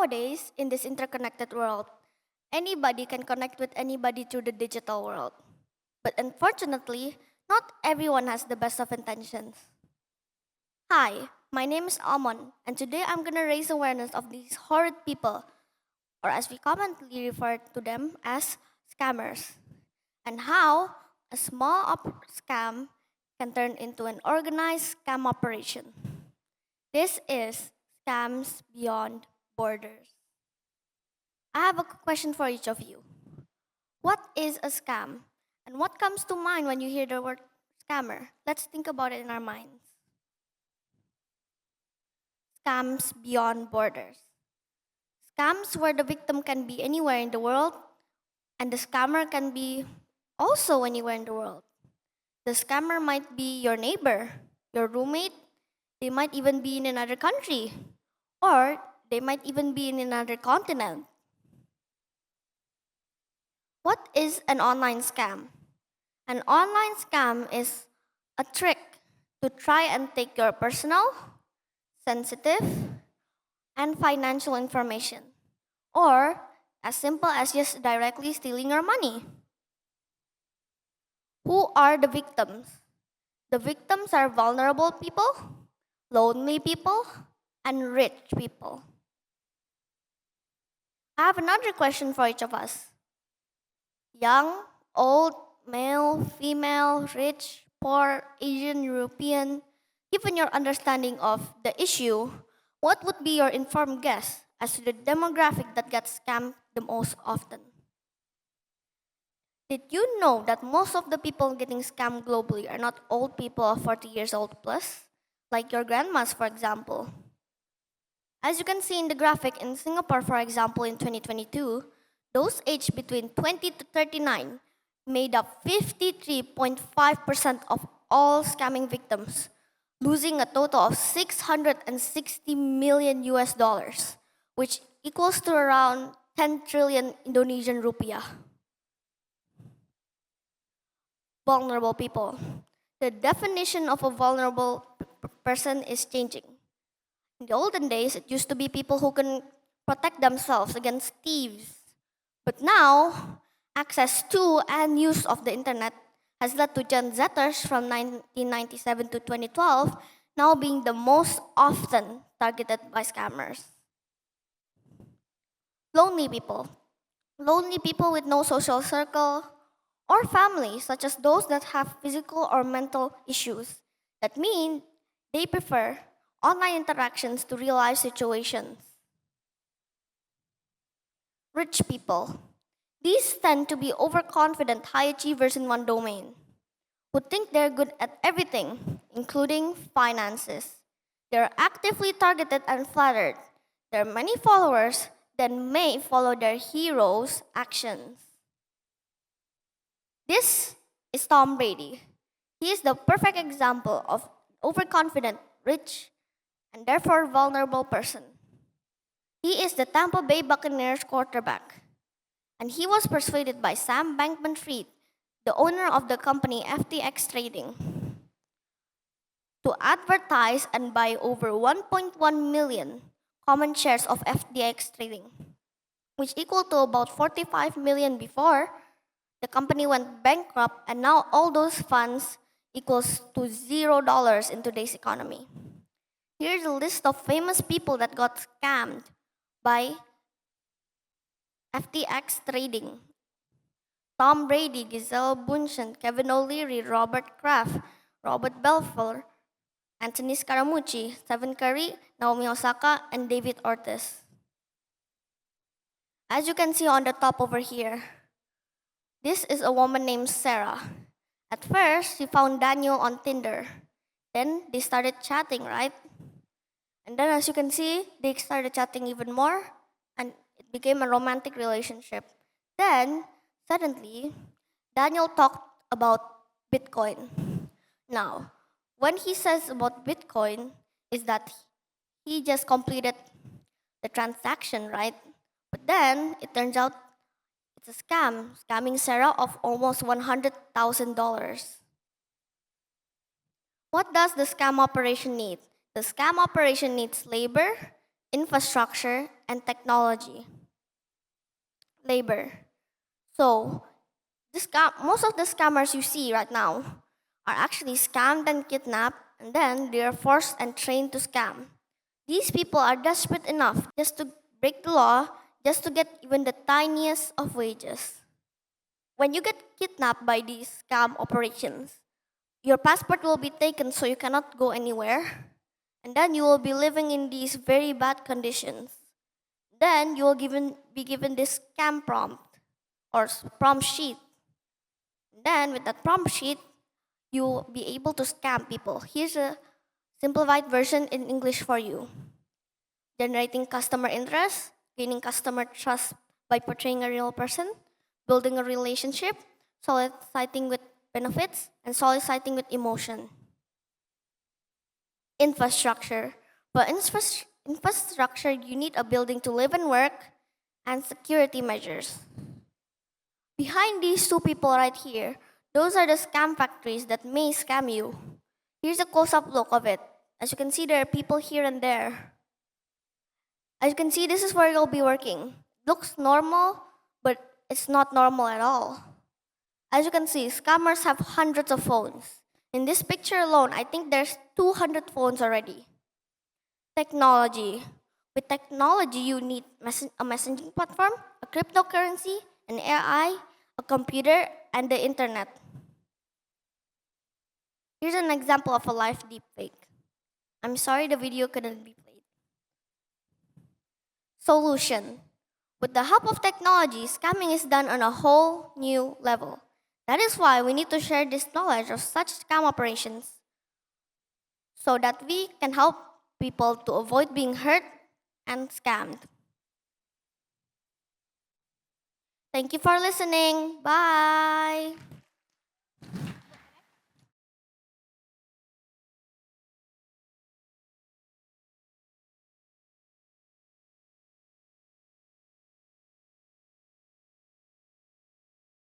Nowadays, in this interconnected world, anybody can connect with anybody through the digital world. But unfortunately, not everyone has the best of intentions. Hi, my name is Almond, and today I'm gonna raise awareness of these horrid people, or as we commonly refer to them as scammers, and how a small scam can turn into an organized scam operation. This is Scams Beyond Borders. I have a question for each of you. What is a scam? And what comes to mind when you hear the word scammer? Let's think about it in our minds. Scams beyond borders. Scams where the victim can be anywhere in the world and the scammer can be also anywhere in the world. The scammer might be your neighbor, your roommate, they might even be in another country, or they might even be in another continent. What is an online scam? An online scam is a trick to try and take your personal, sensitive, and financial information, or as simple as just directly stealing your money. Who are the victims? The victims are vulnerable people, lonely people, and rich people. I have another question for each of us. Young, old, male, female, rich, poor, Asian, European, given your understanding of the issue, what would be your informed guess as to the demographic that gets scammed the most often? Did you know that most of the people getting scammed globally are not old people of 40 years old plus, like your grandmas, for example? As you can see in the graphic, in Singapore, for example, in 2022, those aged between 20 to 39 made up 53.5% of all scamming victims, losing a total of 660 million US dollars, which equals to around 10 trillion Indonesian rupiah. Vulnerable people. The definition of a vulnerable person is changing. In the olden days, it used to be people who can protect themselves against thieves. But now, access to and use of the internet has led to Gen Zers from 1997 to 2012 now being the most often targeted by scammers. Lonely people. Lonely people with no social circle or family, such as those that have physical or mental issues. That mean they prefer online interactions to real life situations. Rich people. These tend to be overconfident high achievers in one domain who think they're good at everything, including finances. They're actively targeted and flattered. Their many followers then may follow their heroes' actions. This is Tom Brady. He is the perfect example of overconfident, rich, and therefore vulnerable person. He is the Tampa Bay Buccaneers quarterback, and he was persuaded by Sam Bankman-Fried, the owner of the company FTX Trading, to advertise and buy over 1.1 million common shares of FTX Trading, which equal to about 45 million before the company went bankrupt, and now all those funds equals to $0 in today's economy. Here's a list of famous people that got scammed by FTX Trading. Tom Brady, Gisele Bundchen, Kevin O'Leary, Robert Kraft, Robert Belfer, Anthony Scaramucci, Stephen Curry, Naomi Osaka, and David Ortiz. As you can see on the top over here, this is a woman named Sarah. At first, she found Daniel on Tinder. Then they started chatting, right? And then as you can see, they started chatting even more and it became a romantic relationship. Then, suddenly, Daniel talked about Bitcoin. Now, when he says about Bitcoin, is that he just completed the transaction, right? But then it turns out it's a scam, scamming Sarah of almost $100,000. What does the scam operation need? The scam operation needs labor, infrastructure, and technology. Labor. So, most of the scammers you see right now are actually scammed and kidnapped, and then they are forced and trained to scam. These people are desperate enough just to break the law, just to get even the tiniest of wages. When you get kidnapped by these scam operations, your passport will be taken so you cannot go anywhere, and then you will be living in these very bad conditions. Then you will be given this scam prompt or prompt sheet. Then with that prompt sheet, you will be able to scam people. Here's a simplified version in English for you. Generating customer interest, gaining customer trust by portraying a real person, building a relationship, soliciting with benefits, and soliciting with emotion. Infrastructure. For infrastructure, you need a building to live and work, and security measures. Behind these two people right here, those are the scam factories that may scam you. Here's a close-up look of it. As you can see, there are people here and there. As you can see, this is where you'll be working. Looks normal, but it's not normal at all. As you can see, scammers have hundreds of phones. In this picture alone, I think there's 200 phones already. Technology. With technology, you need a messaging platform, a cryptocurrency, an AI, a computer, and the internet. Here's an example of a live deepfake. I'm sorry the video couldn't be played. Solution. With the help of technology, scamming is done on a whole new level. That is why we need to share this knowledge of such scam operations so that we can help people to avoid being hurt and scammed. Thank you for listening. Bye.